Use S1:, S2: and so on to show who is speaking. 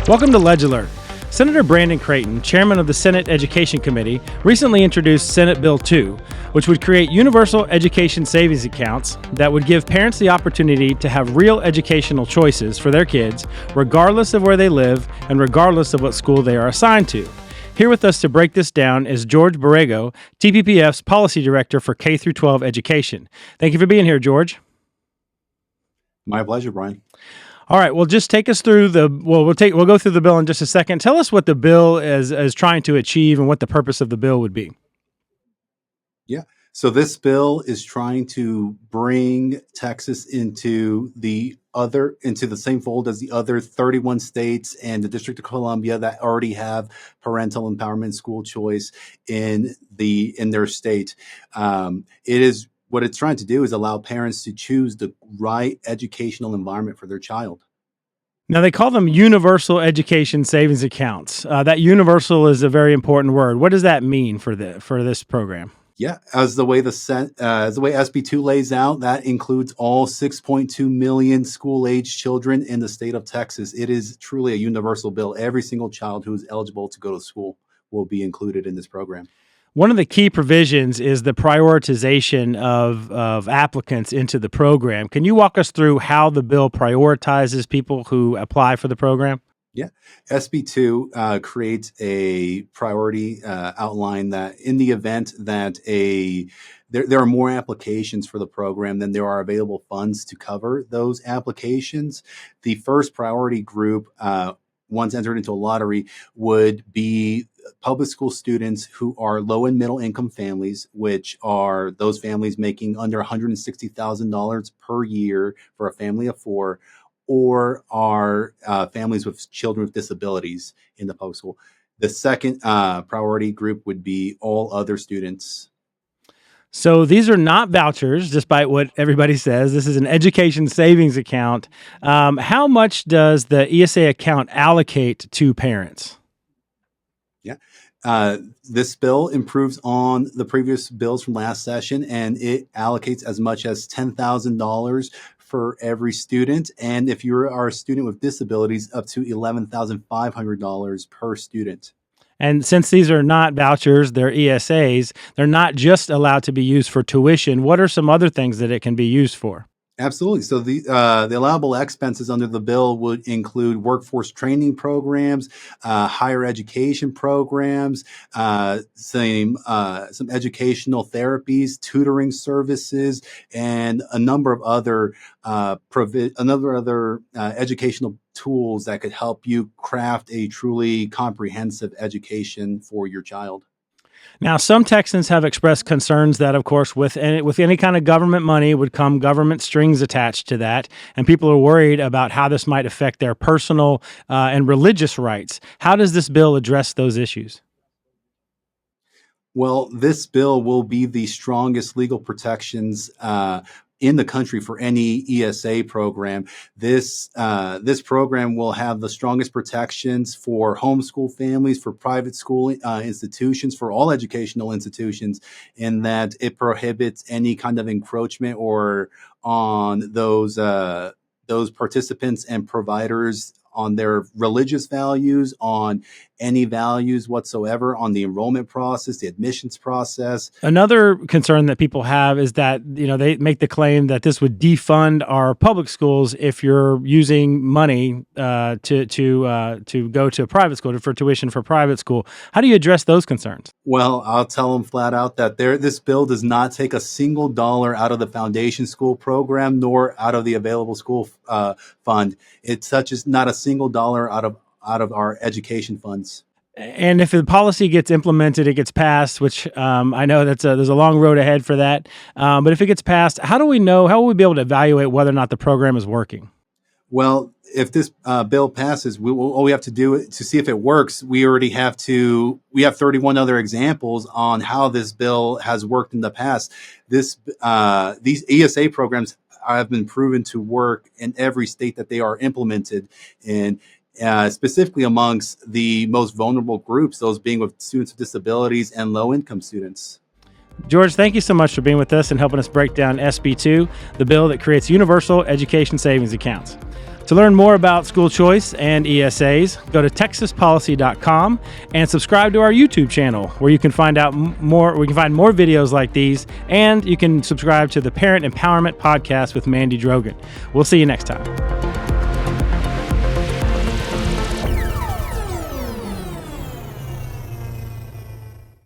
S1: Welcome to LegeAlert. Senator Brandon Creighton, chairman of the Senate Education Committee, recently introduced Senate Bill 2, which would create universal education savings accounts that would give parents the opportunity to have real educational choices for their kids, regardless of where they live and regardless of what school they are assigned to. Here with us to break this down is George Borrego, TPPF's Policy Director for K-12 Education. Thank you for being here, George.
S2: My pleasure, Brian.
S1: All right, well, just take us through we'll go through the bill in just a second. Tell us what the bill is trying to achieve and what the purpose of the bill would be.
S2: Yeah. So this bill is trying to bring Texas into the same fold as the other 31 states and the District of Columbia that already have parental empowerment school choice in their state. What it's trying to do is allow parents to choose the right educational environment for their child.
S1: Now, they call them universal education savings accounts. That universal is a very important word. What does that mean for this program?
S2: Yeah, as the way SB 2 lays out, that includes all 6.2 million school-age children in the state of Texas. It is truly a universal bill. Every single child who is eligible to go to school will be included in this program.
S1: One of the key provisions is the prioritization of applicants into the program. Can you walk us through how the bill prioritizes people who apply for the program?
S2: Yeah. SB 2 creates a priority outline that in the event that there are more applications for the program than there are available funds to cover those applications, the first priority group, once entered into a lottery, would be public school students who are low and middle income families, which are those families making under $160,000 per year for a family of four, or are families with children with disabilities in the public school. The second priority group would be all other students.
S1: So these are not vouchers, despite what everybody says. This is an education savings account. How much does the ESA account allocate to parents?
S2: Yeah. This bill improves on the previous bills from last session, and it allocates as much as $10,000 for every student. And if you are a student with disabilities, up to $11,500 per student.
S1: And since these are not vouchers, they're ESAs, they're not just allowed to be used for tuition. What are some other things that it can be used for?
S2: Absolutely. So the allowable expenses under the bill would include workforce training programs, higher education programs, some educational therapies, tutoring services, and a number of other educational tools that could help you craft a truly comprehensive education for your child.
S1: Now, some Texans have expressed concerns that, of course, with any kind of government money would come government strings attached to that, and people are worried about how this might affect their personal and religious rights. How does this bill address those issues?
S2: Well, this bill will be the strongest legal protections in the country for any ESA program. This program will have the strongest protections for homeschool families, for private school institutions, for all educational institutions, in that it prohibits any kind of encroachment or on those participants and providers on their religious values, on any values whatsoever, on the enrollment process, the admissions process.
S1: Another concern that people have is that, they make the claim that this would defund our public schools if you're using money to go to a private school, for tuition for private school. How do you address those concerns?
S2: Well, I'll tell them flat out that this bill does not take a single dollar out of the foundation school program nor out of the available school fund. It touches not a single dollar out of our education funds.
S1: And if the policy gets implemented, it gets passed, which I know there's a long road ahead for that. But if it gets passed, how will we be able to evaluate whether or not the program is working?
S2: Well, if this bill passes, all we have to do to see if it works, we have 31 other examples on how this bill has worked in the past. These ESA programs have been proven to work in every state that they are implemented in. Specifically amongst the most vulnerable groups, those being with students with disabilities and low-income students.
S1: George, thank you so much for being with us and helping us break down SB 2, the bill that creates universal education savings accounts. To learn more about school choice and ESAs, go to texaspolicy.com and subscribe to our YouTube channel, where you can find out more. We can find more videos like these, and you can subscribe to the Parent Empowerment Podcast with Mandy Drogan. We'll see you next time.